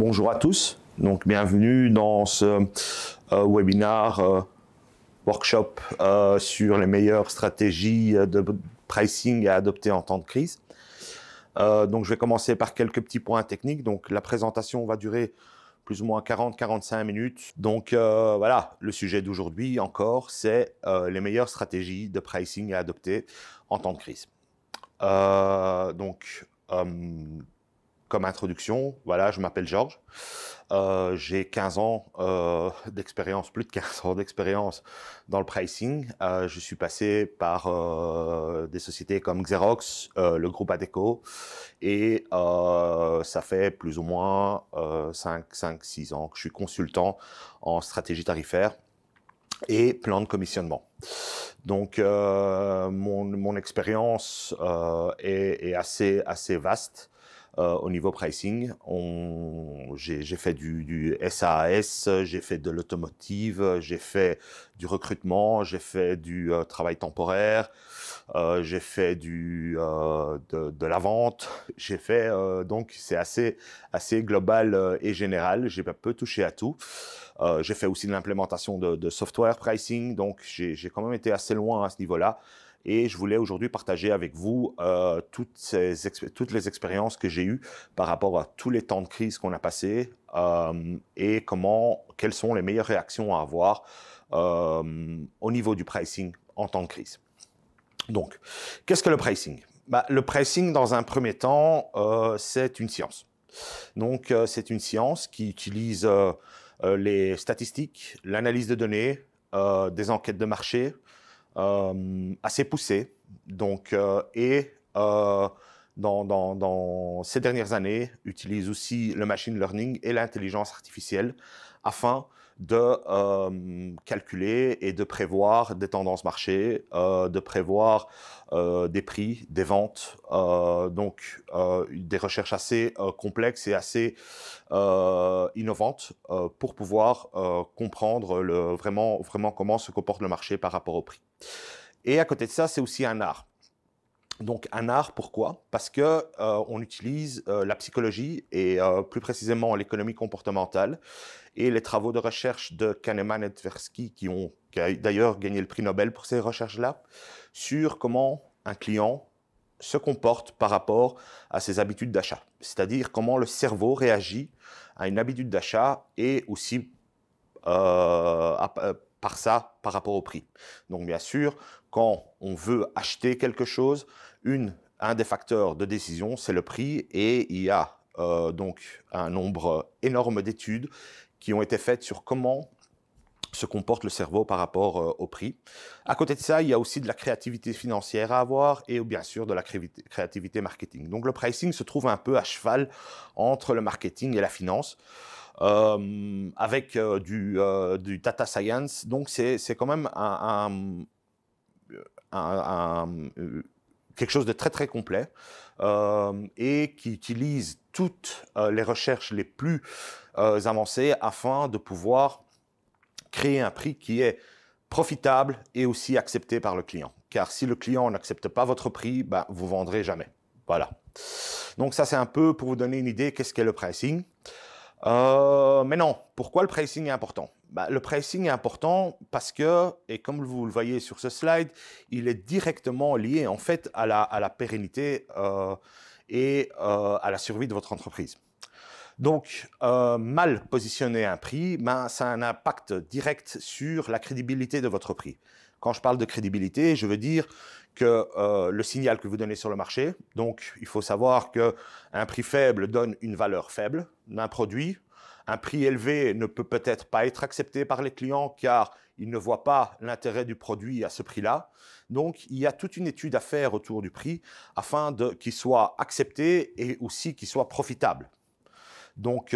Bonjour à tous, donc bienvenue dans ce webinaire workshop sur les meilleures stratégies de pricing à adopter en temps de crise. Donc je vais commencer par quelques petits points techniques. Donc la présentation va durer plus ou moins 40-45 minutes. Donc voilà, le sujet d'aujourd'hui encore, c'est les meilleures stratégies de pricing à adopter en temps de crise. Comme introduction, voilà, je m'appelle Georges. J'ai 15 ans d'expérience, plus de 15 ans d'expérience dans le pricing. Je suis passé par des sociétés comme Xerox, le groupe Adecco, et ça fait plus ou moins 5-6 ans que je suis consultant en stratégie tarifaire et plan de commissionnement. Donc, mon expérience est assez vaste. Au niveau pricing, j'ai fait du SaaS, j'ai fait de l'automotive, j'ai fait du recrutement, j'ai fait du travail temporaire, j'ai fait de la vente, j'ai fait donc c'est assez global et général. J'ai un peu touché à tout. J'ai fait aussi de l'implémentation de software pricing, donc j'ai quand même été assez loin à ce niveau-là. Et je voulais aujourd'hui partager avec vous toutes les expériences que j'ai eues par rapport à tous les temps de crise qu'on a passés et quelles sont les meilleures réactions à avoir au niveau du pricing en temps de crise. Donc, qu'est-ce que le pricing? Le pricing, dans un premier temps, c'est une science. Donc, c'est une science qui utilise les statistiques, l'analyse de données, des enquêtes de marché, assez poussé. Donc, dans ces dernières années, utilise aussi le machine learning et l'intelligence artificielle afin de calculer et de prévoir des tendances marché, de prévoir des prix, des ventes, donc des recherches assez complexes et assez innovantes pour pouvoir comprendre vraiment comment se comporte le marché par rapport au prix. Et à côté de ça, c'est aussi un art. Donc un art, pourquoi? Parce que on utilise la psychologie et plus précisément l'économie comportementale et les travaux de recherche de Kahneman et Tversky qui a d'ailleurs gagné le prix Nobel pour ces recherches-là, sur comment un client se comporte par rapport à ses habitudes d'achat. C'est-à-dire comment le cerveau réagit à une habitude d'achat et aussi par rapport au prix. Donc bien sûr, quand on veut acheter quelque chose, un des facteurs de décision, c'est le prix, et il y a donc un nombre énorme d'études qui ont été faites sur comment se comporte le cerveau par rapport au prix. À côté de ça, il y a aussi de la créativité financière à avoir et bien sûr de la créativité marketing. Donc le pricing se trouve un peu à cheval entre le marketing et la finance. Avec du data science. Donc, c'est quand même quelque chose de très complet et qui utilise toutes les recherches les plus avancées afin de pouvoir créer un prix qui est profitable et aussi accepté par le client. Car si le client n'accepte pas votre prix, vous vendrez jamais. Voilà. Donc ça, c'est un peu pour vous donner une idée qu'est-ce qu'est le pricing. Mais non, pourquoi le pricing est important? Le pricing est important parce que, et comme vous le voyez sur ce slide, il est directement lié en fait à la pérennité et à la survie de votre entreprise. Donc, mal positionner un prix, ça a un impact direct sur la crédibilité de votre prix. Quand je parle de crédibilité, je veux dire que le signal que vous donnez sur le marché, donc il faut savoir qu'un prix faible donne une valeur faible d'un produit. Un prix élevé ne peut peut-être pas être accepté par les clients car ils ne voient pas l'intérêt du produit à ce prix-là. Donc, il y a toute une étude à faire autour du prix afin qu'il soit accepté et aussi qu'il soit profitable. Donc,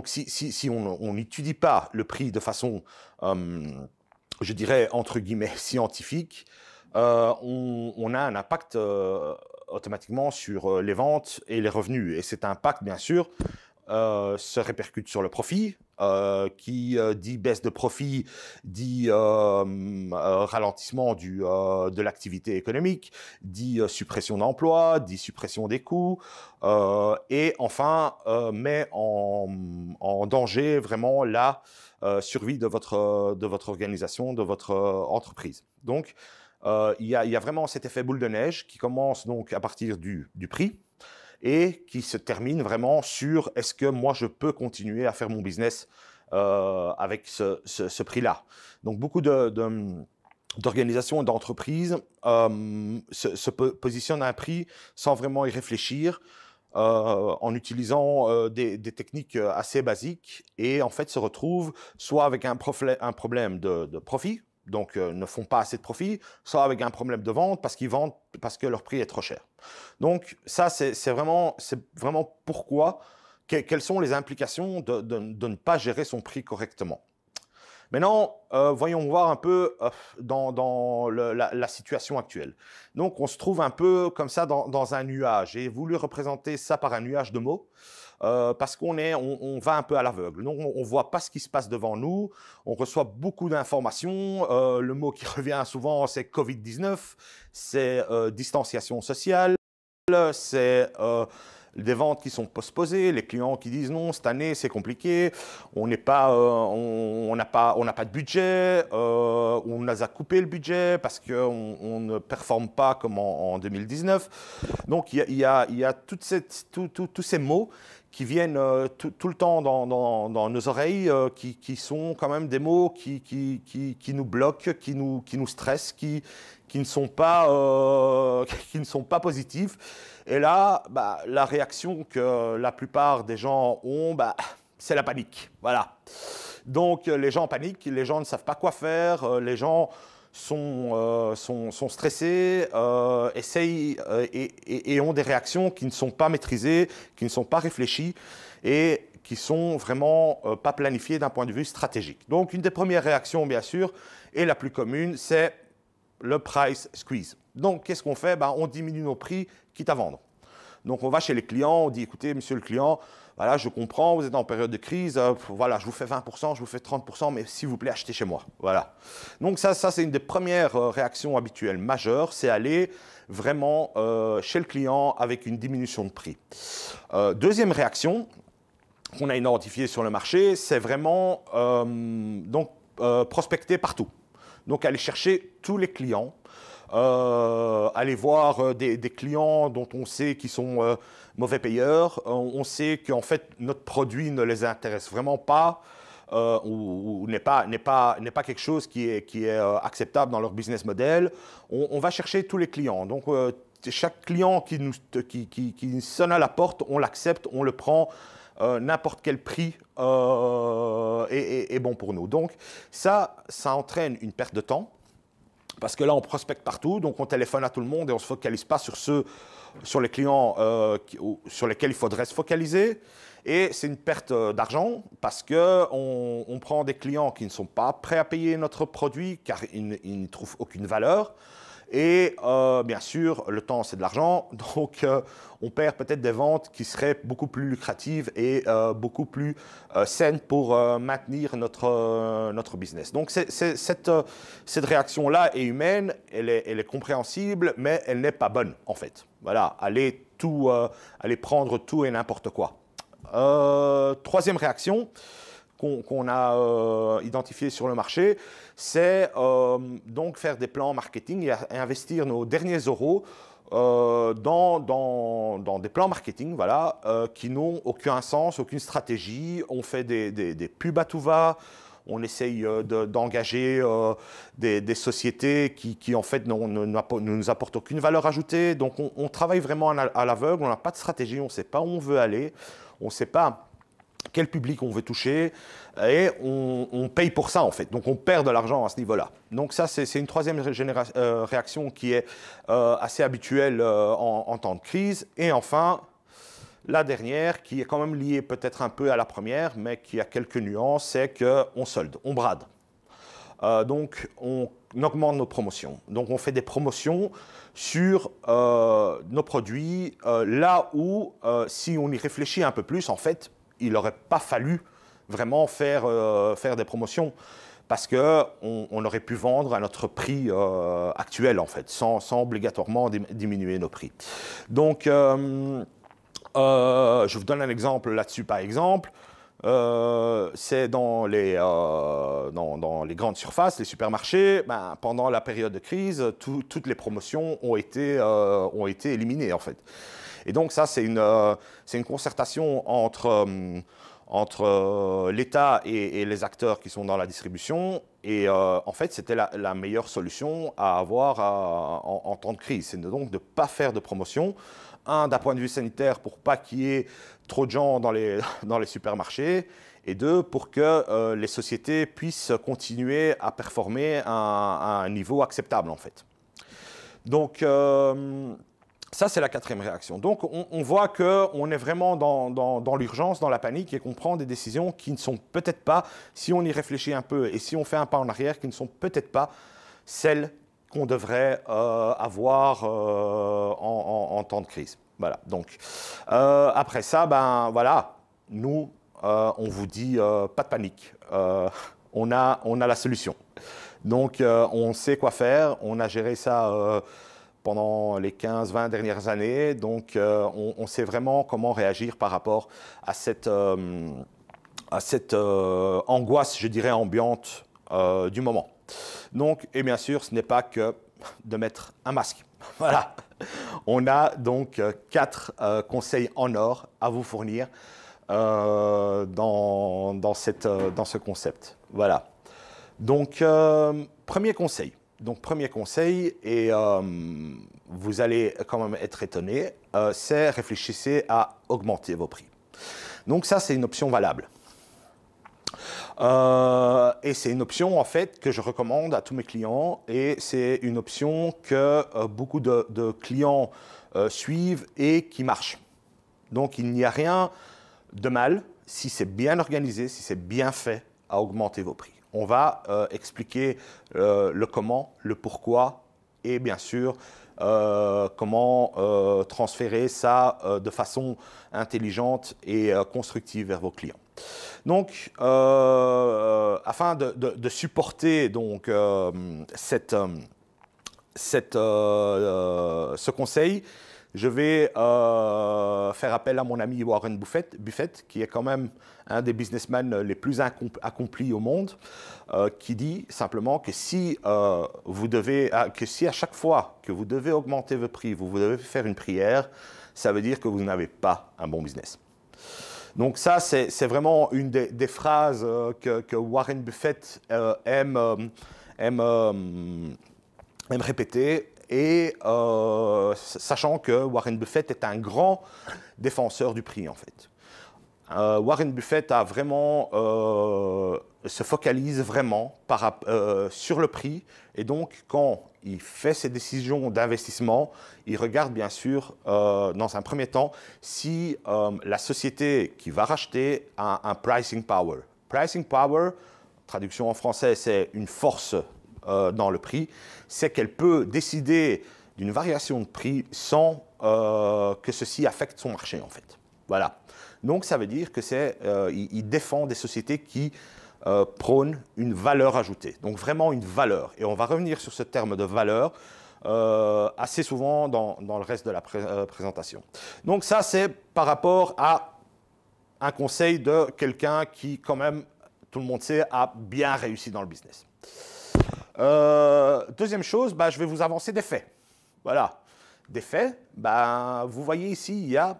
si on n'étudie pas le prix de façon, je dirais, entre guillemets, scientifique, on a un impact automatiquement sur les ventes et les revenus. Et cet impact, bien sûr, se répercute sur le profit qui dit baisse de profit, dit ralentissement de l'activité économique, dit suppression d'emplois, dit suppression des coûts, et enfin met en danger vraiment la survie de votre organisation, de votre entreprise. Donc, il y a vraiment cet effet boule de neige qui commence donc à partir du prix et qui se termine vraiment sur est-ce que moi je peux continuer à faire mon business avec ce prix-là. Donc beaucoup d'organisations et d'entreprises se positionnent à un prix sans vraiment y réfléchir, en utilisant des techniques assez basiques et en fait se retrouvent soit avec un problème de profit, donc ne font pas assez de profit, soit avec un problème de vente parce qu'ils vendent parce que leur prix est trop cher. Donc ça, c'est vraiment pourquoi, quelles sont les implications de ne pas gérer son prix correctement. Maintenant, voyons voir un peu dans la situation actuelle. Donc, on se trouve un peu comme ça dans un nuage. J'ai voulu représenter ça par un nuage de mots parce qu'on va un peu à l'aveugle. Donc, on ne voit pas ce qui se passe devant nous. On reçoit beaucoup d'informations. Le mot qui revient souvent, c'est Covid-19, c'est distanciation sociale, c'est des ventes qui sont postposées, les clients qui disent non, cette année c'est compliqué, on n'a pas de budget, on nous a coupé le budget parce qu'on ne performe pas comme en 2019. Donc il y a tous ces mots qui viennent tout le temps dans nos oreilles, qui sont quand même des mots qui nous bloquent, qui nous stressent, qui ne sont pas positifs. Et là, la réaction que la plupart des gens ont, c'est la panique. Voilà. Donc les gens paniquent, les gens ne savent pas quoi faire, les gens sont stressés, essayent et ont des réactions qui ne sont pas maîtrisées, qui ne sont pas réfléchies et qui sont vraiment pas planifiées d'un point de vue stratégique. Donc une des premières réactions, bien sûr, et la plus commune, c'est le price squeeze. Donc qu'est-ce qu'on fait? On diminue nos prix, quitte à vendre. Donc on va chez les clients, on dit écoutez, monsieur le client, voilà, je comprends, vous êtes en période de crise, voilà, je vous fais 20%, je vous fais 30%, mais s'il vous plaît, achetez chez moi. Voilà. Donc ça c'est une des premières réactions habituelles majeures, c'est aller vraiment chez le client avec une diminution de prix. Deuxième réaction qu'on a identifiée sur le marché, c'est vraiment prospecter partout. Donc aller chercher tous les clients, aller voir des clients dont on sait qu'ils sont mauvais payeurs, on sait qu'en fait notre produit ne les intéresse vraiment pas ou n'est pas quelque chose qui est acceptable dans leur business model. On va chercher tous les clients. Donc chaque client qui sonne à la porte, on l'accepte, on le prend. N'importe quel prix est bon pour nous. Donc ça entraîne une perte de temps parce que là on prospecte partout, donc on téléphone à tout le monde et on ne se focalise pas sur les clients sur lesquels il faudrait se focaliser. Et c'est une perte d'argent parce qu'on prend des clients qui ne sont pas prêts à payer notre produit car ils n'y trouvent aucune valeur. Et bien sûr, le temps, c'est de l'argent, donc on perd peut-être des ventes qui seraient beaucoup plus lucratives et beaucoup plus saines pour maintenir notre business. Donc cette réaction-là est humaine, elle est compréhensible, mais elle n'est pas bonne en fait. Voilà, aller prendre tout et n'importe quoi. Troisième réaction qu'on a identifié sur le marché, c'est donc faire des plans marketing et investir nos derniers euros dans des plans marketing voilà, qui n'ont aucun sens, aucune stratégie. On fait des pubs à tout va, on essaye d'engager des sociétés qui en fait ne nous apportent aucune valeur ajoutée. Donc on travaille vraiment à l'aveugle, on n'a pas de stratégie, on ne sait pas où on veut aller, on ne sait pas quel public on veut toucher, et on paye pour ça en fait. Donc on perd de l'argent à ce niveau-là. Donc ça c'est une troisième réaction qui est assez habituelle en temps de crise. Et enfin, la dernière, qui est quand même liée peut-être un peu à la première, mais qui a quelques nuances, c'est qu'on solde, on brade. Donc on augmente nos promotions. Donc on fait des promotions sur nos produits, là où si on y réfléchit un peu plus, en fait, il n'aurait pas fallu vraiment faire des promotions parce qu'on aurait pu vendre à notre prix actuel, en fait, sans obligatoirement diminuer nos prix. Donc, je vous donne un exemple là-dessus, par exemple. C'est dans les grandes surfaces, les supermarchés, ben, pendant la période de crise, toutes les promotions ont été éliminées, en fait. Et donc, ça, c'est une concertation entre l'État et les acteurs qui sont dans la distribution. Et en fait, c'était la meilleure solution à avoir en temps de crise. C'est donc de ne pas faire de promotion. Un, d'un point de vue sanitaire, pour pas qu'il y ait trop de gens dans les supermarchés. Et deux, pour que les sociétés puissent continuer à performer à un niveau acceptable, en fait. Donc, ça, c'est la quatrième réaction. Donc, on voit qu'on est vraiment dans l'urgence, dans la panique, et qu'on prend des décisions qui ne sont peut-être pas, si on y réfléchit un peu et si on fait un pas en arrière, qui ne sont peut-être pas celles qu'on devrait avoir en temps de crise. Voilà. Donc, après ça, ben voilà, nous, on vous dit pas de panique. On a la solution. Donc, on sait quoi faire. On a géré ça pendant les 15-20 dernières années. Donc, on sait vraiment comment réagir par rapport à cette angoisse, je dirais, ambiante du moment. Donc, et bien sûr, ce n'est pas que de mettre un masque. Voilà. On a donc 4 conseils en or à vous fournir dans ce concept. Voilà. Donc, premier conseil. Donc, premier conseil, et vous allez quand même être étonné, c'est réfléchissez à augmenter vos prix. Donc, ça, c'est une option valable. Et c'est une option, en fait, que je recommande à tous mes clients, et c'est une option que beaucoup de clients suivent et qui marche. Donc, il n'y a rien de mal, si c'est bien organisé, si c'est bien fait, à augmenter vos prix. On va expliquer le comment, le pourquoi et bien sûr comment transférer ça de façon intelligente et constructive vers vos clients. Donc, afin de supporter donc, ce conseil, je vais faire appel à mon ami Warren Buffett, qui est quand même un des businessmen les plus accomplis au monde, qui dit simplement que si à chaque fois que vous devez augmenter vos prix, vous devez faire une prière, ça veut dire que vous n'avez pas un bon business. Donc ça, c'est vraiment une des phrases que Warren Buffett aime répéter. Et sachant que Warren Buffett est un grand défenseur du prix, en fait. Warren Buffett a vraiment, se focalise vraiment sur le prix. Et donc, quand il fait ses décisions d'investissement, il regarde bien sûr, dans un premier temps, si la société qui va racheter a un pricing power. Pricing power, traduction en français, c'est une force dans le prix, c'est qu'elle peut décider d'une variation de prix sans que ceci affecte son marché, en fait. Voilà. Donc, ça veut dire qu'il défend des sociétés qui prônent une valeur ajoutée. Donc, vraiment une valeur. Et on va revenir sur ce terme de valeur assez souvent dans le reste de la présentation. Donc, ça, c'est par rapport à un conseil de quelqu'un qui, quand même, tout le monde sait, a bien réussi dans le business. Deuxième chose, je vais vous avancer des faits. Voilà. Des faits, vous voyez ici, il y a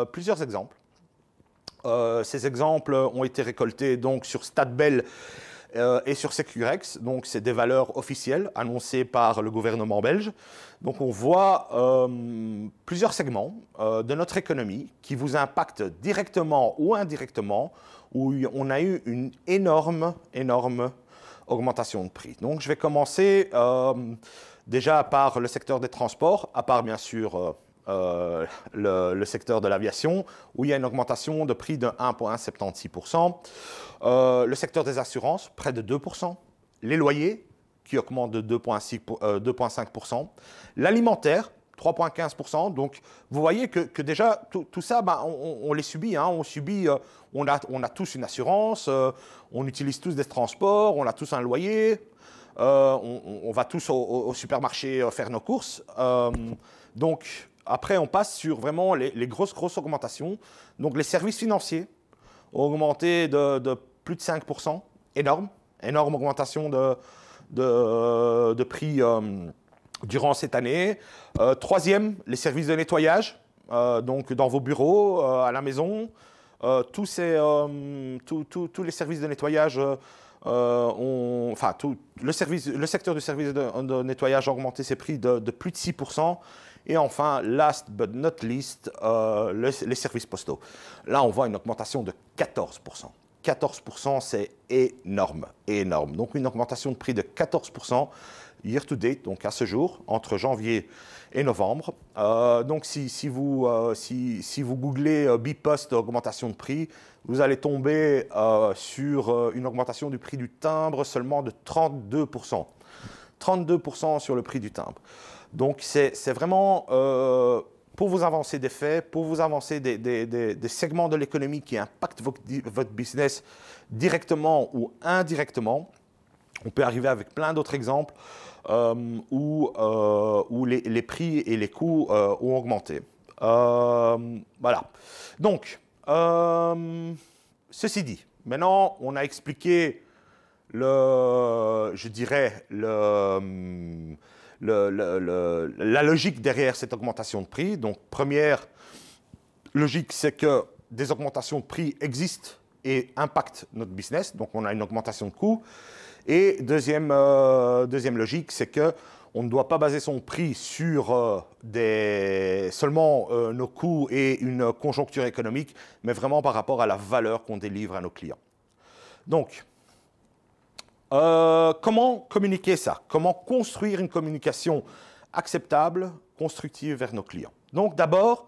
plusieurs exemples. Ces exemples ont été récoltés donc, sur StatBell et sur Securex. Donc, c'est des valeurs officielles annoncées par le gouvernement belge. Donc, on voit plusieurs segments de notre économie qui vous impactent directement ou indirectement, où on a eu une énorme augmentation de prix. Donc, je vais commencer déjà par le secteur des transports, à part bien sûr le secteur de l'aviation, où il y a une augmentation de prix de 1,76%. Le secteur des assurances, près de 2%. Les loyers, qui augmentent de 2,5%. L'alimentaire, 3,15%. Donc, vous voyez que déjà, tout ça, ben, on les subit. Hein. On a tous une assurance, on utilise tous des transports, on a tous un loyer, on va tous au supermarché faire nos courses. Donc, après, on passe sur vraiment les grosses augmentations. Donc, les services financiers ont augmenté de plus de 5%. Énorme augmentation de prix durant cette année. Troisième, les services de nettoyage, donc dans vos bureaux, à la maison. Tous les services de nettoyage le secteur du service de nettoyage a augmenté ses prix de plus de 6%. Et enfin, last but not least, les services postaux. Là, on voit une augmentation de 14%. 14%, c'est énorme. Donc, une augmentation de prix de 14% year to date, donc à ce jour, entre janvier et novembre. Donc, si vous googlez Bipost augmentation de prix, vous allez tomber sur une augmentation du prix du timbre seulement de 32%. 32% sur le prix du timbre. Donc, c'est vraiment pour vous avancer des faits, pour vous avancer des segments de l'économie qui impactent votre business directement ou indirectement. On peut arriver avec plein d'autres exemples où les prix et les coûts ont augmenté. Voilà. Donc, ceci dit, maintenant, on a expliqué je dirais, la logique derrière cette augmentation de prix. Donc, première logique, c'est que des augmentations de prix existent et impactent notre business. Donc, on a une augmentation de coûts. Et deuxième logique, c'est qu'on ne doit pas baser son prix sur seulement nos coûts et une conjoncture économique, mais vraiment par rapport à la valeur qu'on délivre à nos clients. Donc, comment communiquer ça? Comment construire une communication acceptable, constructive vers nos clients? Donc d'abord,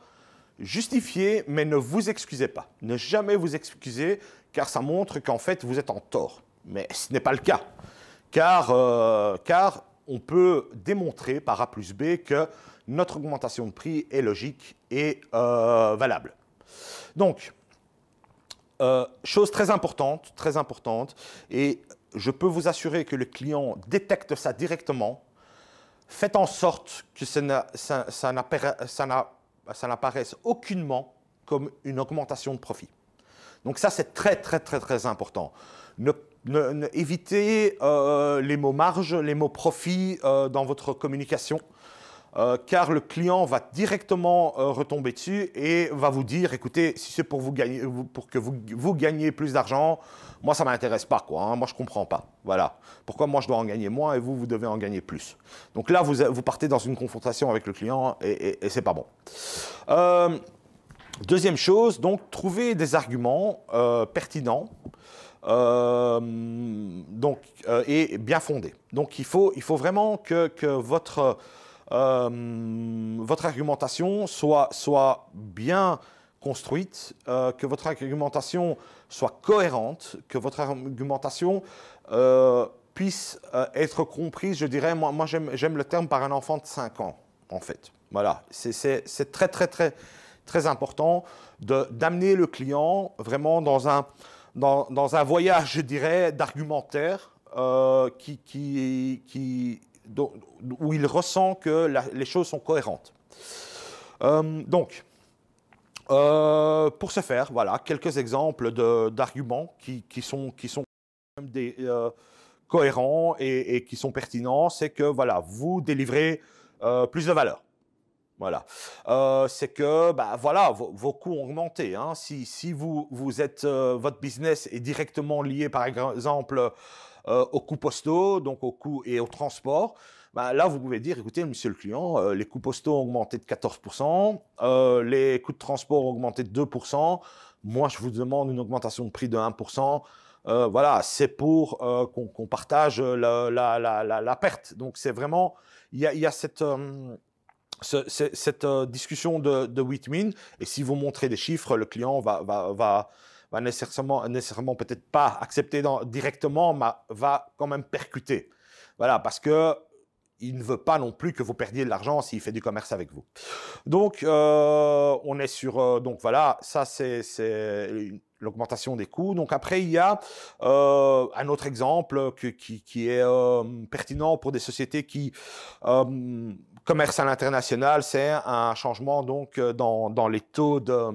justifiez, mais ne vous excusez pas. Ne jamais vous excuser, car ça montre qu'en fait, vous êtes en tort. Mais ce n'est pas le cas, car on peut démontrer par A plus B que notre augmentation de prix est logique et valable. Donc, chose très importante, et je peux vous assurer que le client détecte ça directement. Faites en sorte que ça n'apparaisse aucunement comme une augmentation de profit. Donc ça, c'est très important. Évitez les mots marge, les mots profit dans votre communication, car le client va directement retomber dessus et va vous dire, écoutez, si c'est pour que vous gagniez plus d'argent, moi, ça ne m'intéresse pas, quoi, hein, moi, je ne comprends pas. Voilà. Pourquoi moi, je dois en gagner moins et vous devez en gagner plus. Donc là, vous partez dans une confrontation avec le client et ce n'est pas bon. Deuxième chose, donc, trouver des arguments pertinents et bien fondés. Donc, il faut vraiment que votre argumentation soit bien construite, que votre argumentation soit cohérente, que votre argumentation puisse être comprise, je dirais, moi j'aime le terme par un enfant de 5 ans, en fait. Voilà, c'est très important d'amener le client vraiment dans un voyage, je dirais, d'argumentaire où il ressent que les choses sont cohérentes. Donc, pour ce faire, voilà, quelques exemples d'arguments qui sont cohérents et qui sont pertinents. C'est que voilà, vous délivrez plus de valeur. Voilà. C'est que voilà, vos coûts ont augmenté. Hein. Si votre business est directement lié, par exemple, aux coûts postaux, donc aux coûts et au transport, là, vous pouvez dire, écoutez, monsieur le client, les coûts postaux ont augmenté de 14%, les coûts de transport ont augmenté de 2%. Moi, je vous demande une augmentation de prix de 1%. Voilà, c'est pour qu'on partage la perte. Donc, c'est vraiment, il y a cette discussion de win-win. Et si vous montrez des chiffres, le client va nécessairement peut-être pas accepter directement, mais va quand même percuter. Voilà, parce que il ne veut pas non plus que vous perdiez de l'argent s'il fait du commerce avec vous. Donc, on est sur... donc voilà, ça c'est l'augmentation des coûts. Donc après, il y a un autre exemple qui est pertinent pour des sociétés qui commercent à l'international, c'est un changement donc dans les taux de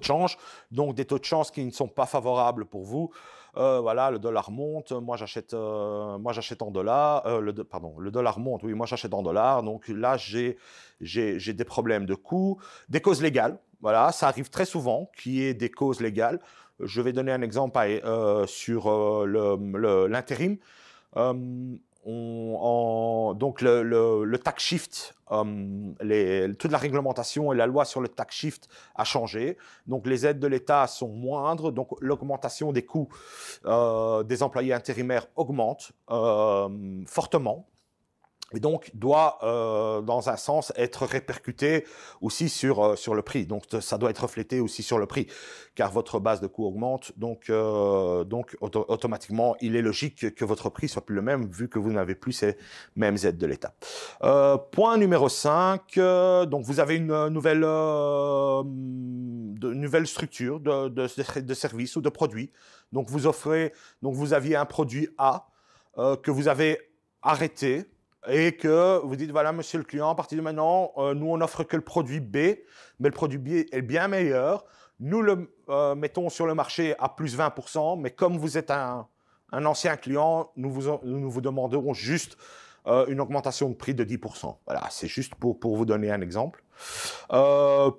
change, donc des taux de change qui ne sont pas favorables pour vous. Voilà, le dollar monte, moi j'achète en dollars, pardon, le dollar monte, oui, moi j'achète en dollars, donc là j'ai des problèmes de coûts, des causes légales, voilà, ça arrive très souvent qu'il y ait des causes légales. Je vais donner un exemple sur l'intérim. Donc le tax shift, toute la réglementation et la loi sur le tax shift a changé. Donc les aides de l'État sont moindres, donc l'augmentation des coûts des employés intérimaires augmente fortement. Et donc, doit, dans un sens, être répercuté aussi sur le prix. Donc, ça doit être reflété aussi sur le prix, car votre base de coût augmente. Donc automatiquement, il est logique que votre prix soit plus le même, vu que vous n'avez plus ces mêmes aides de l'État. Point numéro 5, donc vous avez une nouvelle structure de services ou de produits. Donc, vous aviez un produit A que vous avez arrêté, et que vous dites, voilà, monsieur le client, à partir de maintenant, nous, on n'offre que le produit B, mais le produit B est bien meilleur. Nous le mettons sur le marché à plus 20%, mais comme vous êtes un ancien client, nous vous demanderons juste une augmentation de prix de 10%. Voilà, c'est juste pour vous donner un exemple.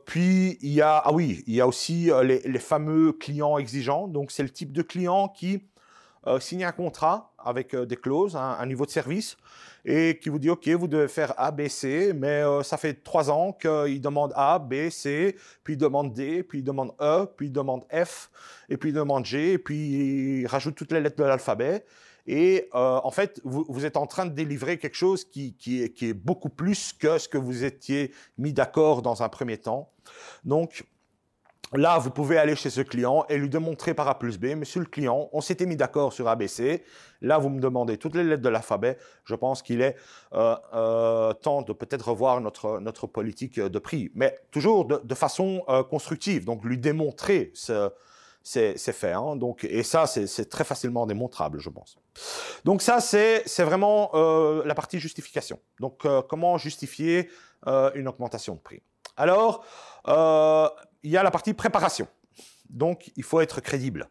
Puis, il y a aussi les fameux clients exigeants. Donc, c'est le type de client qui signe un contrat avec des clauses, un niveau de service, et qui vous dit, OK, vous devez faire A, B, C, mais ça fait 3 ans qu'il demande A, B, C, puis il demande D, puis il demande E, puis il demande F, et puis il demande G, et puis il rajoute toutes les lettres de l'alphabet. Et en fait, vous êtes en train de délivrer quelque chose qui est beaucoup plus que ce que vous étiez mis d'accord dans un premier temps. Donc, là, vous pouvez aller chez ce client et lui démontrer par A plus B, monsieur le client, on s'était mis d'accord sur ABC. Là, vous me demandez toutes les lettres de l'alphabet. Je pense qu'il est temps de peut-être revoir notre politique de prix, mais toujours de façon constructive. Donc, lui démontrer ces faits. Hein. Donc, et ça, c'est très facilement démontrable, je pense. Donc, ça, c'est vraiment la partie justification. Donc, comment justifier une augmentation de prix? Alors, il y a la partie préparation. Donc, il faut être crédible.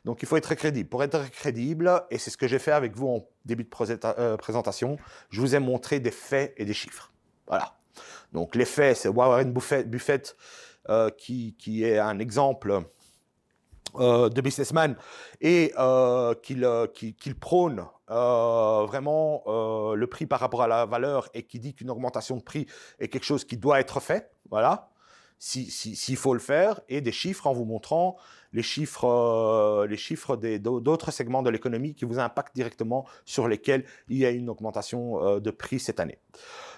Donc, il faut être crédible. Pour être crédible, et c'est ce que j'ai fait avec vous en début de présentation, je vous ai montré des faits et des chiffres. Voilà. Donc, les faits, c'est Warren Buffett qui est un exemple de businessman et qu'il prône vraiment le prix par rapport à la valeur et qui dit qu'une augmentation de prix est quelque chose qui doit être fait. Voilà. S'il faut le faire, et des chiffres en vous montrant les chiffres d'autres segments de l'économie qui vous impactent directement, sur lesquels il y a une augmentation de prix cette année.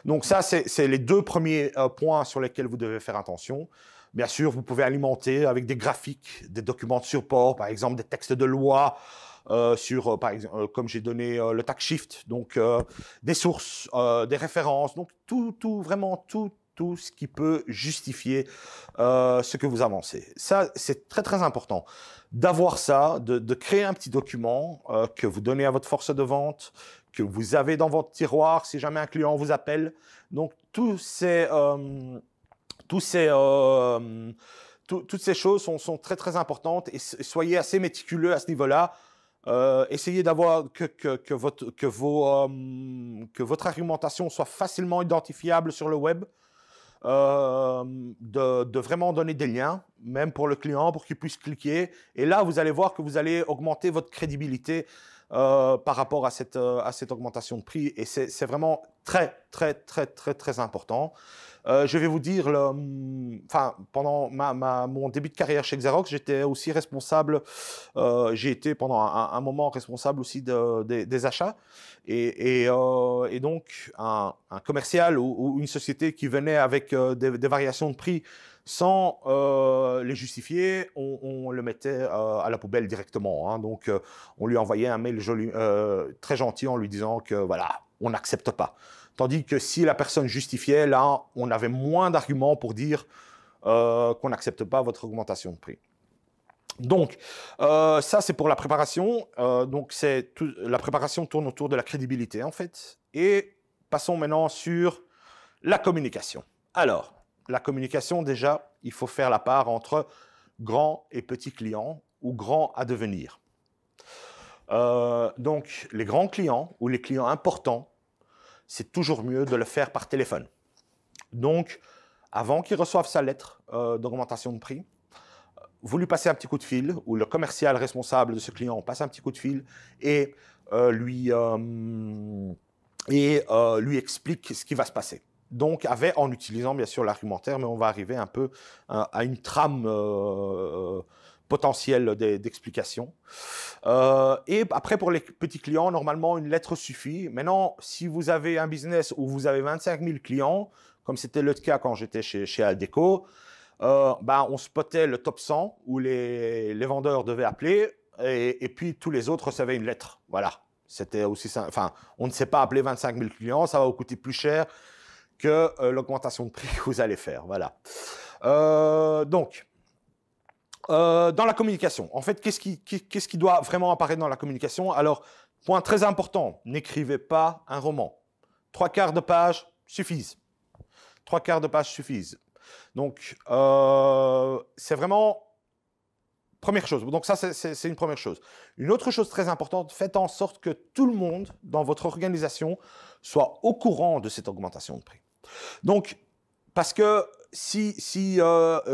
Donc ça, c'est les deux premiers points sur lesquels vous devez faire attention. Bien sûr, vous pouvez alimenter avec des graphiques, des documents de support, par exemple des textes de loi, par exemple, comme j'ai donné le tax shift, donc des sources, des références, donc vraiment tout ce qui peut justifier ce que vous avancez. Ça, c'est très, très important d'avoir ça, de créer un petit document que vous donnez à votre force de vente, que vous avez dans votre tiroir si jamais un client vous appelle. Donc, toutes ces choses sont très, très importantes, et soyez assez méticuleux à ce niveau-là. Essayez d'avoir que votre argumentation soit facilement identifiable sur le web. De vraiment donner des liens, même pour le client, pour qu'il puisse cliquer. Et là, vous allez voir que vous allez augmenter votre crédibilité par rapport à cette augmentation de prix. Et c'est vraiment très, très, très, très, très important. Je vais vous dire, pendant mon début de carrière chez Xerox, j'étais aussi responsable, j'ai été pendant un moment responsable aussi des achats. Et donc, un commercial ou une société qui venait avec des variations de prix sans les justifier, on le mettait à la poubelle directement. Hein. Donc, on lui envoyait un mail joli, très gentil en lui disant que voilà, on n'accepte pas. Tandis que si la personne justifiait, là, on avait moins d'arguments pour dire qu'on n'accepte pas votre augmentation de prix. Donc, ça, c'est pour la préparation. Donc, la préparation tourne autour de la crédibilité, en fait. Et passons maintenant sur la communication. Alors, la communication, déjà, il faut faire la part entre grands et petits clients ou grands à devenir. Donc, les grands clients ou les clients importants, c'est toujours mieux de le faire par téléphone. Donc, avant qu'il reçoive sa lettre d'augmentation de prix, vous lui passez un petit coup de fil, ou le commercial responsable de ce client passe un petit coup de fil et lui explique ce qui va se passer. Donc, en utilisant bien sûr l'argumentaire, mais on va arriver un peu à une trame potentielle d'explication. Et après, pour les petits clients, normalement, une lettre suffit. Maintenant, si vous avez un business où vous avez 25 000 clients, comme c'était le cas quand j'étais chez Aldeco, on spottait le top 100 où les vendeurs devaient appeler et puis tous les autres recevaient une lettre. Voilà. C'était aussi ça. Enfin, on ne sait pas appeler 25 000 clients, ça va vous coûter plus cher que l'augmentation de prix que vous allez faire. Voilà. Donc, dans la communication, en fait, qu'est-ce qui doit vraiment apparaître dans la communication? Alors, point très important, n'écrivez pas un roman. 3/4 de page suffisent. 3/4 de page suffisent. Donc, c'est vraiment première chose. Donc ça, c'est une première chose. Une autre chose très importante, faites en sorte que tout le monde dans votre organisation soit au courant de cette augmentation de prix. Donc, parce que si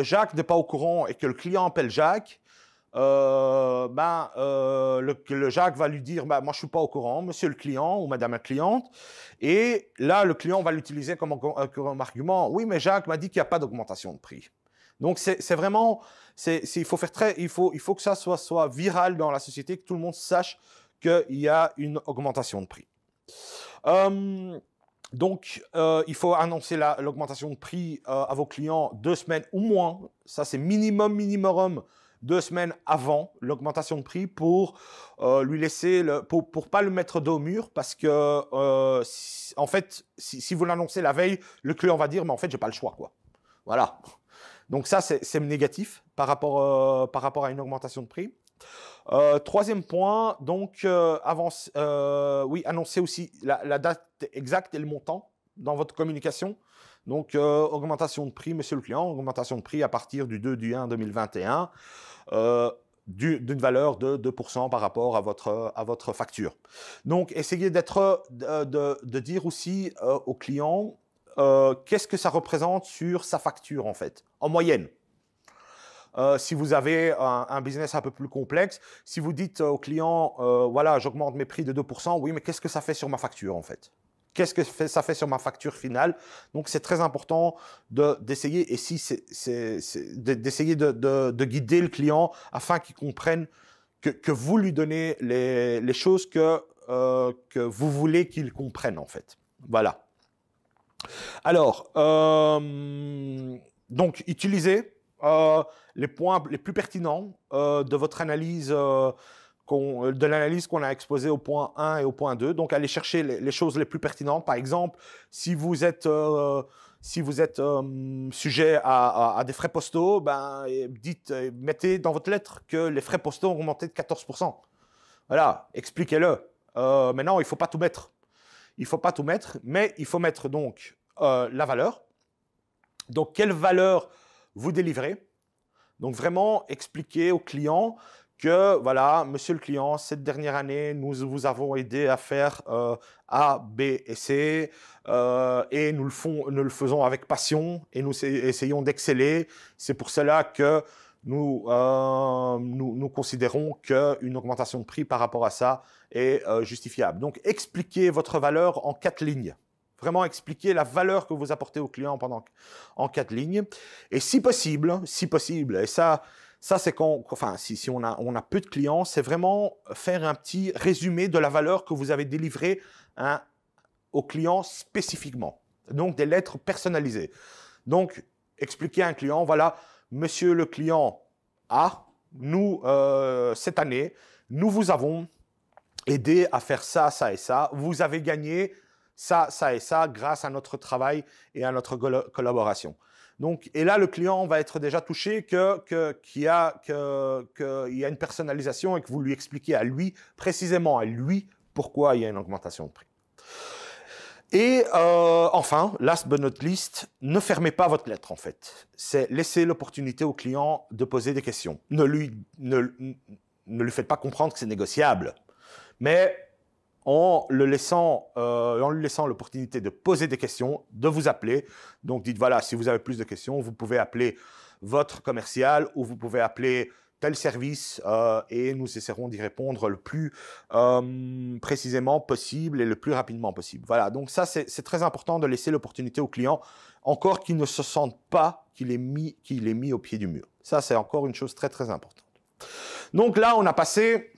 Jacques n'est pas au courant et que le client appelle Jacques, le Jacques va lui dire moi je suis pas au courant, monsieur le client ou madame la cliente, et là le client va l'utiliser comme argument, oui mais Jacques m'a dit qu'il n'y a pas d'augmentation de prix. Donc c'est vraiment, il faut que ça soit viral dans la société, que tout le monde sache qu'il y a une augmentation de prix. Donc, il faut annoncer l'augmentation de prix à vos clients 2 semaines ou moins. Ça, c'est minimum 2 semaines avant l'augmentation de prix pour lui laisser, pour pas le mettre dos au mur, parce que, en fait, si vous l'annoncez la veille, le client va dire, mais en fait, j'ai pas le choix, quoi. Voilà. Donc ça, c'est négatif par rapport à une augmentation de prix. Troisième point, donc, annoncez aussi la date exacte et le montant dans votre communication. Donc, augmentation de prix, monsieur le client, augmentation de prix à partir du 2/1/2021, d'une valeur de 2% par rapport à votre facture. Donc, essayez de dire aussi au client qu'est-ce que ça représente sur sa facture, en fait, en moyenne. Si vous avez un business un peu plus complexe, si vous dites au client, voilà, j'augmente mes prix de 2%, oui, mais qu'est-ce que ça fait sur ma facture, en fait? Qu'est-ce que ça fait sur ma facture finale? Donc, c'est très important d'essayer, d'essayer de guider le client afin qu'il comprenne que vous lui donnez les choses que vous voulez qu'il comprenne, en fait. Voilà. Alors, donc, utilisez les points les plus pertinents de votre analyse, de l'analyse qu'on a exposée au point 1 et au point 2. Donc, allez chercher les choses les plus pertinentes. Par exemple, si vous êtes sujet à des frais postaux, mettez dans votre lettre que les frais postaux ont augmenté de 14%. Voilà, expliquez-le. Maintenant, il ne faut pas tout mettre. Il ne faut pas tout mettre, mais il faut mettre donc la valeur. Donc, quelle valeur vous délivrez? Donc, vraiment expliquer au client que, voilà, monsieur le client, cette dernière année, nous vous avons aidé à faire A, B et C, et nous le faisons avec passion et nous essayons d'exceller. C'est pour cela que nous considérons qu'une augmentation de prix par rapport à ça est justifiable. Donc, expliquez votre valeur en 4 lignes. Vraiment expliquer la valeur que vous apportez au client en 4 lignes. Et si possible, et ça c'est quand, enfin, si on a peu de clients, c'est vraiment faire un petit résumé de la valeur que vous avez délivrée au client spécifiquement. Donc, des lettres personnalisées. Donc, expliquer à un client, voilà, monsieur le client A, nous, cette année, nous vous avons aidé à faire ça, ça et ça. Vous avez gagné ça, ça et ça grâce à notre travail et à notre collaboration. Donc, et là, le client va être déjà touché qu'il y a une personnalisation et que vous lui expliquez à lui, précisément à lui, pourquoi il y a une augmentation de prix. Et enfin, last but not least, ne fermez pas votre lettre en fait. C'est laisser l'opportunité au client de poser des questions. Ne lui faites pas comprendre que c'est négociable, mais en lui laissant l'opportunité de poser des questions, de vous appeler. Donc dites voilà, si vous avez plus de questions, vous pouvez appeler votre commercial ou vous pouvez appeler tel service et nous essaierons d'y répondre le plus précisément possible et le plus rapidement possible. Voilà, donc ça c'est très important de laisser l'opportunité au client, encore qu'il ne se sente pas qu'il est mis au pied du mur. Ça c'est encore une chose très très importante. Donc là on a passé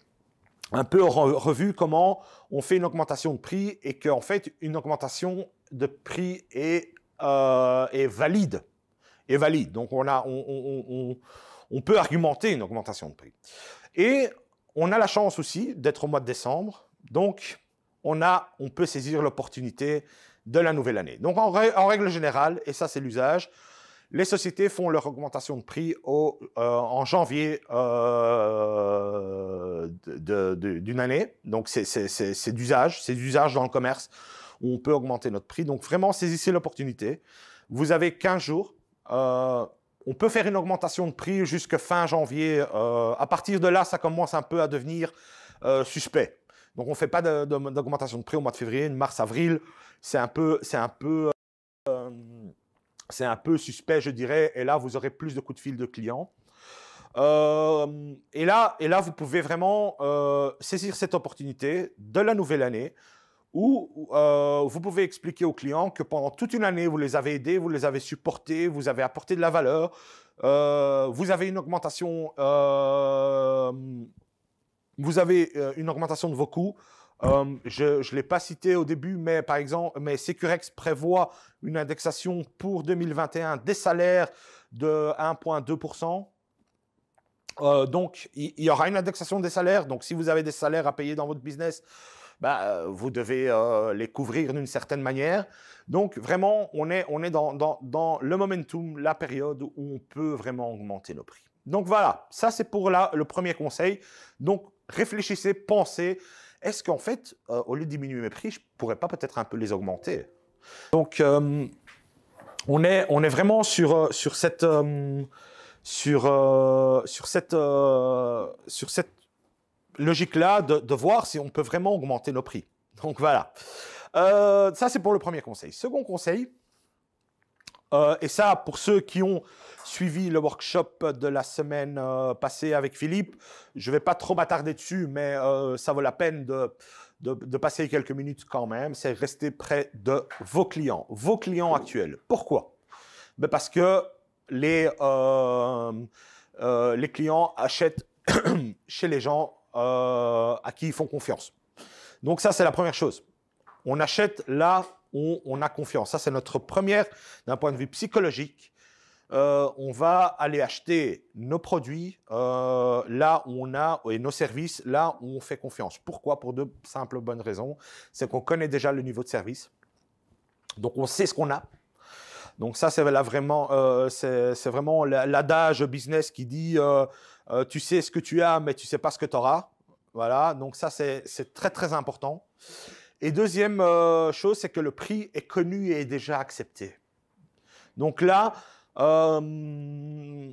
un peu en revue comment on fait une augmentation de prix et qu'en fait une augmentation de prix est valide. Donc on peut argumenter une augmentation de prix. Et on a la chance aussi d'être au mois de décembre, donc on peut saisir l'opportunité de la nouvelle année. Donc en règle générale, et ça c'est l'usage, les sociétés font leur augmentation de prix en janvier d'une année. Donc c'est d'usage dans le commerce où on peut augmenter notre prix. Donc vraiment saisissez l'opportunité. Vous avez 15 jours. On peut faire une augmentation de prix jusqu'à fin janvier. À partir de là, ça commence un peu à devenir suspect. Donc, on ne fait pas d'augmentation de prix au mois de février, mars, avril. C'est un peu suspect, je dirais. Et là, vous aurez plus de coups de fil de clients. Et là, vous pouvez vraiment saisir cette opportunité de la nouvelle année où vous pouvez expliquer aux clients que pendant toute une année, vous les avez aidés, vous les avez supportés, vous avez apporté de la valeur, vous avez une augmentation, de vos coûts. Je ne l'ai pas cité au début, mais par exemple, Securex prévoit une indexation pour 2021 des salaires de 1,2%. Donc, il y aura une indexation des salaires. Donc, si vous avez des salaires à payer dans votre business, vous devez les couvrir d'une certaine manière. Donc, vraiment, on est dans le momentum, la période où on peut vraiment augmenter nos prix. Donc, voilà, ça, c'est pour le premier conseil. Donc, réfléchissez, pensez, est-ce qu'en fait, au lieu de diminuer mes prix, je ne pourrais pas peut-être un peu les augmenter? Donc, on est vraiment sur cette logique-là de voir si on peut vraiment augmenter nos prix. Donc voilà. Ça, c'est pour le premier conseil. Second conseil, et ça, pour ceux qui ont suivi le workshop de la semaine passée avec Philippe, je ne vais pas trop m'attarder dessus, mais ça vaut la peine de passer quelques minutes quand même. C'est rester près de vos clients actuels. Pourquoi? Parce que les clients achètent chez les gens à qui ils font confiance. Donc ça, c'est la première chose. On achète là où on a confiance. Ça, c'est notre première, d'un point de vue psychologique. On va aller acheter nos produits là où on a, et nos services là où on fait confiance. Pourquoi? Pour deux simples bonnes raisons. C'est qu'on connaît déjà le niveau de service. Donc, on sait ce qu'on a. Donc ça, c'est vraiment l'adage business qui dit tu sais ce que tu as, mais tu ne sais pas ce que tu auras. Voilà, donc ça, c'est très, très important. Et deuxième chose, c'est que le prix est connu et est déjà accepté. Donc là, on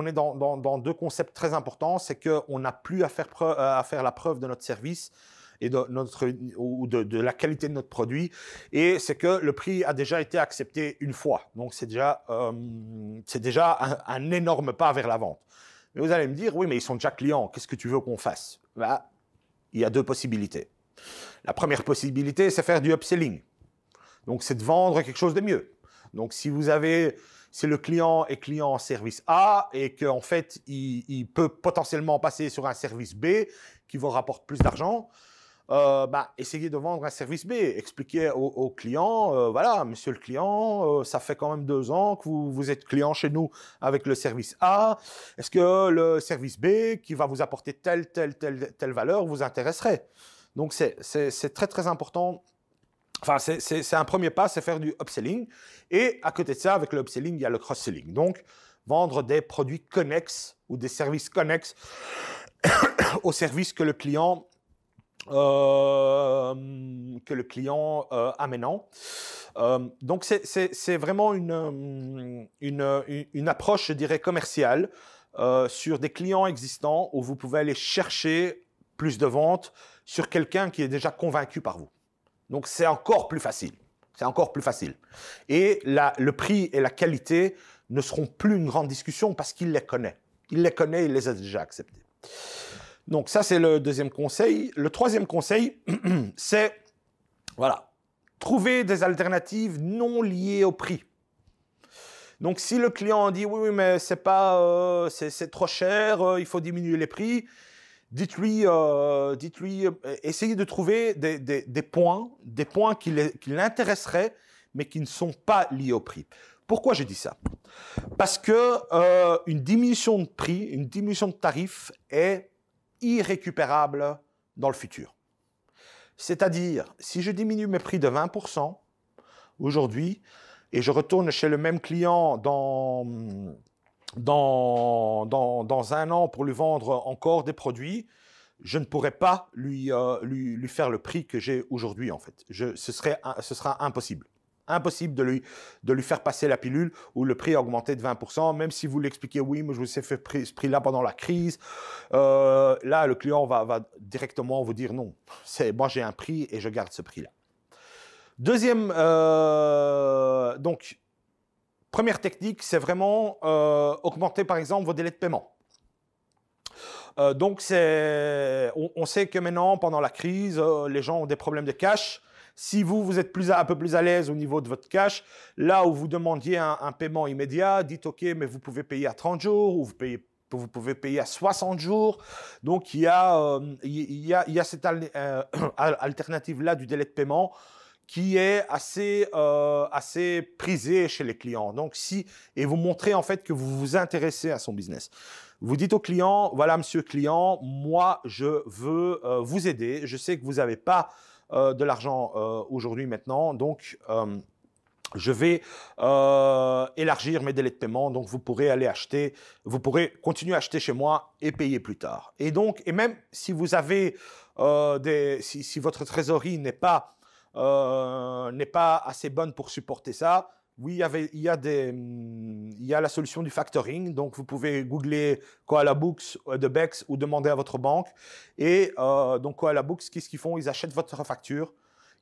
est dans deux concepts très importants. C'est qu'on n'a plus à faire la preuve de notre service et de la qualité de notre produit. Et c'est que le prix a déjà été accepté une fois. Donc, c'est déjà un énorme pas vers la vente. Mais vous allez me dire, oui, mais ils sont déjà clients. Qu'est-ce que tu veux qu'on fasse? Il y a deux possibilités. La première possibilité, c'est faire du upselling. Donc, c'est de vendre quelque chose de mieux. Donc, si le client est client en service A et qu'en fait, il peut potentiellement passer sur un service B qui vous rapporte plus d'argent, essayez de vendre un service B. Expliquez au client, voilà, monsieur le client, ça fait quand même 2 ans que vous êtes client chez nous avec le service A. Est-ce que le service B, qui va vous apporter telle valeur, vous intéresserait? Donc, c'est très, très important. Enfin, c'est un premier pas, c'est faire du upselling. Et à côté de ça, avec le upselling, il y a le cross-selling. Donc, vendre des produits connexes ou des services connexes aux services que le client amenant. Donc, c'est vraiment une approche, je dirais, commerciale sur des clients existants où vous pouvez aller chercher plus de ventes sur quelqu'un qui est déjà convaincu par vous. Donc, c'est encore plus facile. C'est encore plus facile. Et le prix et la qualité ne seront plus une grande discussion parce qu'il les connaît. Il les connaît, il les a déjà acceptés. Donc, ça, c'est le deuxième conseil. Le troisième conseil, c'est, voilà, trouver des alternatives non liées au prix. Donc, si le client dit, oui, mais c'est pas, c'est trop cher, il faut diminuer les prix, dites-lui, essayez de trouver des points qui l'intéresseraient, mais qui ne sont pas liés au prix. Pourquoi je dis ça? Parce que une diminution de prix, une diminution de tarif est irrécupérable dans le futur. C'est-à-dire, si je diminue mes prix de 20% aujourd'hui et je retourne chez le même client dans un an pour lui vendre encore des produits, je ne pourrais pas lui faire le prix que j'ai aujourd'hui, en fait. Ce sera impossible. Impossible de lui faire passer la pilule où le prix a augmenté de 20%, même si vous l'expliquez, oui, mais je vous ai fait ce prix-là pendant la crise. Là, le client va directement vous dire non. Moi, j'ai un prix et je garde ce prix-là. Deuxième, donc, première technique, c'est vraiment augmenter, par exemple, vos délais de paiement. Donc, on sait que maintenant, pendant la crise, les gens ont des problèmes de cash. Si vous êtes un peu plus à l'aise au niveau de votre cash, là où vous demandiez un paiement immédiat, dites OK, mais vous pouvez payer à 30 jours ou vous pouvez payer à 60 jours. Donc, il y a cette alternative-là du délai de paiement qui est assez prisée chez les clients. Donc, et vous montrez en fait que vous vous intéressez à son business. Vous dites au client, voilà, monsieur client, moi, je veux vous aider. Je sais que vous n'avez pas de l'argent aujourd'hui maintenant, donc je vais élargir mes délais de paiement, donc vous pourrez continuer à acheter chez moi et payer plus tard. Et même si vous avez si votre trésorerie n'est pas assez bonne pour supporter ça, oui, il y a la solution du factoring. Donc, vous pouvez googler Koala Books de Bex ou demander à votre banque. Et donc, Koala Books, qu'est-ce qu'ils font? Ils achètent votre facture,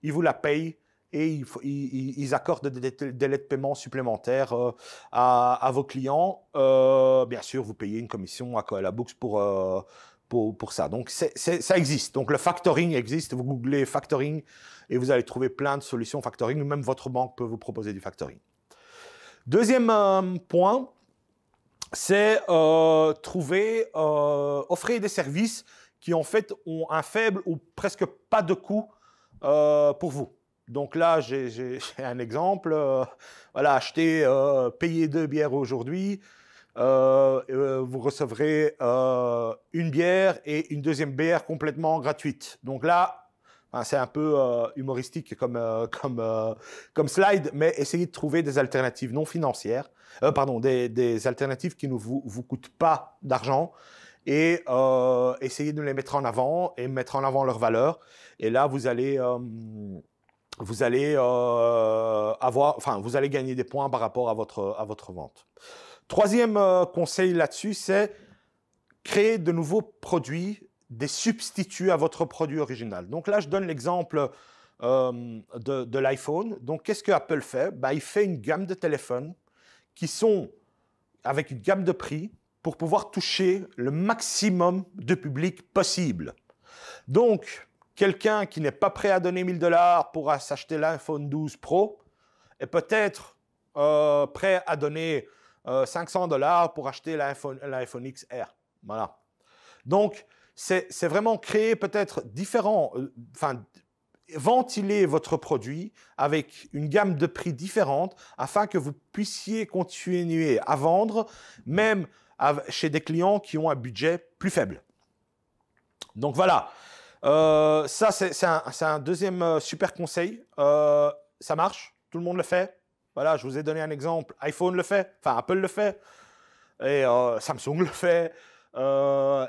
ils vous la payent et ils accordent des délais de paiement supplémentaires à vos clients. Bien sûr, vous payez une commission à Koala Books pour ça. Donc, ça existe. Donc, le factoring existe. Vous googlez factoring et vous allez trouver plein de solutions factoring. Même votre banque peut vous proposer du factoring. Deuxième point, c'est offrir des services qui en fait ont un faible ou presque pas de coût pour vous. Donc là, j'ai un exemple. Voilà, payer 2 bières aujourd'hui. Vous recevrez une bière et une deuxième bière complètement gratuite. Donc là, c'est un peu humoristique comme slide, mais essayez de trouver des alternatives non financières, des alternatives qui ne vous coûtent pas d'argent et essayez de les mettre en avant et mettre en avant leurs valeurs. Et là, vous allez gagner des points par rapport à votre vente. Troisième conseil là-dessus, c'est créer de nouveaux produits, des substituts à votre produit original. Donc là, je donne l'exemple de l'iPhone. Donc, qu'est-ce que Apple fait? Il fait une gamme de téléphones qui sont avec une gamme de prix pour pouvoir toucher le maximum de public possible. Donc, quelqu'un qui n'est pas prêt à donner 1 000 $ pour s'acheter l'iPhone 12 Pro est peut-être prêt à donner 500 $ pour acheter l'iPhone XR. Voilà. Donc, c'est vraiment créer peut-être différents, enfin, ventiler votre produit avec une gamme de prix différente afin que vous puissiez continuer à vendre, même chez des clients qui ont un budget plus faible. Donc voilà, ça c'est un deuxième super conseil. Ça marche, tout le monde le fait. Voilà, je vous ai donné un exemple. iPhone le fait, enfin Apple le fait, et Samsung le fait,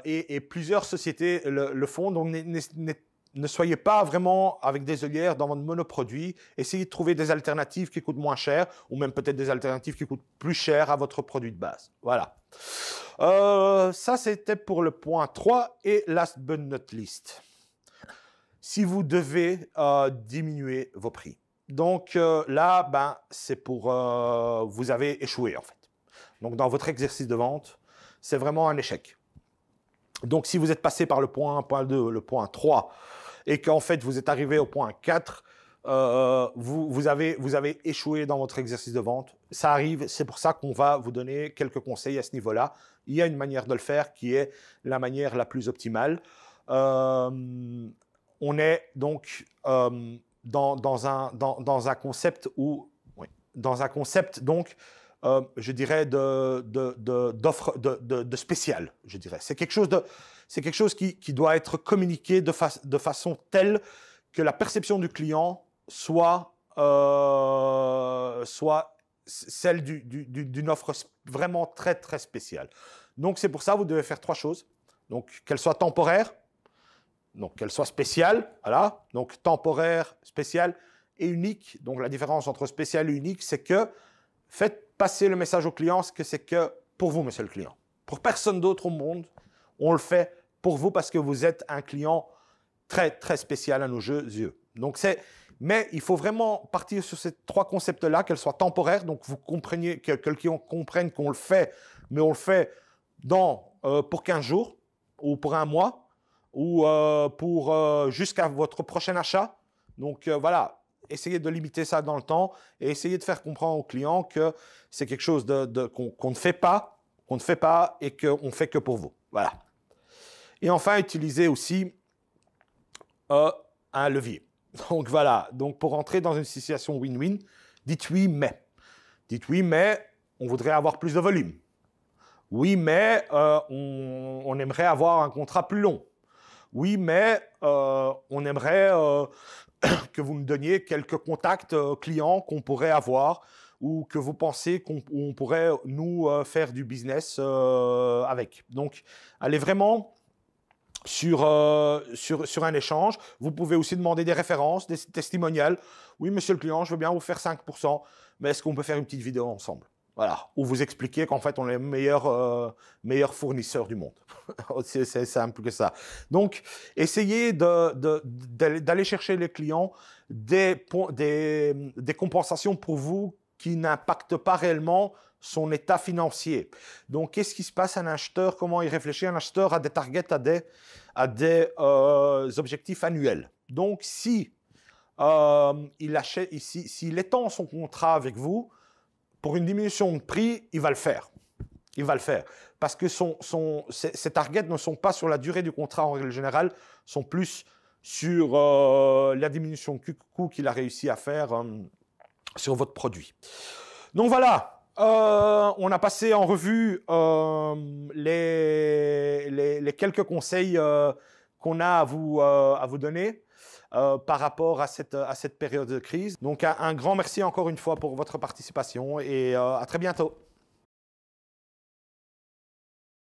et plusieurs sociétés le font. Donc ne soyez pas vraiment avec des œillères dans votre monoproduit. Essayez de trouver des alternatives qui coûtent moins cher ou même peut-être des alternatives qui coûtent plus cher à votre produit de base. Voilà. Ça, c'était pour le point 3 et last but not least. Si vous devez diminuer vos prix. Donc là, ben, c'est pour... vous avez échoué en fait. Donc dans votre exercice de vente, c'est vraiment un échec. Donc si vous êtes passé par le point 1, point 2, le point 3 et qu'en fait vous êtes arrivé au point 4, vous avez échoué dans votre exercice de vente. Ça arrive, c'est pour ça qu'on va vous donner quelques conseils à ce niveau-là. Il y a une manière de le faire qui est la manière la plus optimale. On est donc dans un concept où, oui, dans un concept donc, je dirais d'offre de spécial, je dirais. C'est quelque chose qui doit être communiqué de façon telle que la perception du client soit celle d'une offre vraiment très, très spéciale. Donc, c'est pour ça que vous devez faire 3 choses. Donc, qu'elle soit temporaire, donc qu'elle soit spéciale, voilà. Donc, temporaire, spéciale et unique. Donc, la différence entre spécial et unique, c'est que faites passer le message au client, que c'est que pour vous, monsieur le client. Pour personne d'autre au monde, on le fait pour vous parce que vous êtes un client très, très spécial à nos yeux. Donc, mais il faut vraiment partir sur ces 3 concepts-là, qu'elles soient temporaires, donc vous compreniez, que le client comprenne qu'on le fait, mais on le fait pour 15 jours ou pour 1 mois ou jusqu'à votre prochain achat. Donc, voilà. Essayez de limiter ça dans le temps et essayez de faire comprendre au client que c'est quelque chose qu'on ne fait pas et qu'on ne fait que pour vous. Voilà. Et enfin, utilisez aussi un levier. Donc voilà. Donc pour entrer dans une situation win-win, dites oui, mais. Dites oui, mais on voudrait avoir plus de volume. Oui, mais on aimerait avoir un contrat plus long. Oui, mais on aimerait que vous me donniez quelques contacts clients qu'on pourrait avoir ou que vous pensez qu'on pourrait nous faire du business avec. Donc, allez vraiment sur un échange. Vous pouvez aussi demander des références, des testimonials. Oui, monsieur le client, je veux bien vous faire 5%, mais est-ce qu'on peut faire une petite vidéo ensemble? Voilà, où vous expliquez qu'en fait, on est les meilleurs fournisseurs du monde. C'est simple que ça. Donc, essayez d'aller chercher les clients des compensations pour vous qui n'impactent pas réellement son état financier. Donc, qu'est-ce qui se passe à un acheteur? Comment il réfléchit? Un acheteur a des targets, a des objectifs annuels. Donc, s'il étend son contrat avec vous, pour une diminution de prix, il va le faire. Il va le faire. Parce que ses targets ne sont pas sur la durée du contrat en règle générale, sont plus sur la diminution de coût qu'il a réussi à faire sur votre produit. Donc voilà, on a passé en revue les quelques conseils qu'on a à vous donner. Par rapport à cette période de crise. Donc un grand merci encore une fois pour votre participation et à très bientôt.